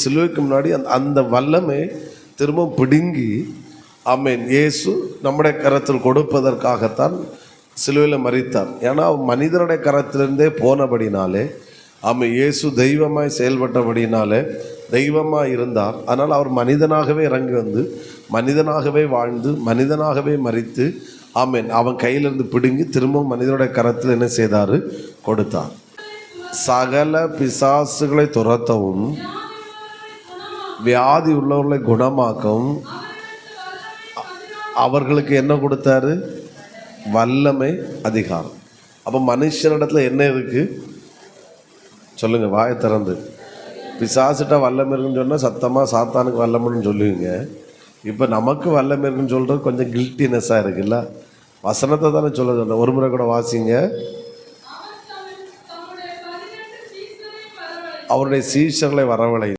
சிலுவைக்கு முன்னாடி அந்த வல்லமை திரும்ப பிடுங்கி ஆமென் இயேசு நம்முடைய கரத்தில் கொடுப்பதற்காகத்தான் சிலுவையில் மரித்தார். ஏன்னா மனிதனுடைய கரத்திலிருந்தே போனபடினாலே ஆமென் இயேசு தெய்வமாய் செயல்பட்டபடினாலே தெய்வமாக இருந்தார். அதனால் அவர் மனிதனாகவே இறங்கி வந்து மனிதனாகவே வாழ்ந்து மனிதனாகவே மரித்து ஆமென் அவன் கையிலிருந்து பிடுங்கி திரும்பவும் மனிதனுடைய கரத்தில் என்ன செய்தார்? கொடுத்தார். சகல பிசாசுகளை துரத்தவும் வியாதி உள்ளவர்களை குணமாக்கவும் அவர்களுக்கு என்ன கொடுத்தாரு? வல்லமை, அதிகாரம். அப்போ மனுஷனிடத்துல என்ன இருக்கு சொல்லுங்க, வாயை திறந்து. பிசாசிட்ட வல்லமை இருக்குன்னு சொன்னால் சத்தமாக சாத்தானுக்கு வல்லமைன்னு சொல்லுவீங்க. இப்போ நமக்கு வல்லமை இருக்குன்னு சொல்கிறது கொஞ்சம் கில்ட்டினஸ்ஸாக இருக்குல்ல. வசனத்தை தானே சொல்ல ஒரு முறை கூட வாசிங்க. அவருடைய சீஷர்களை வரவழை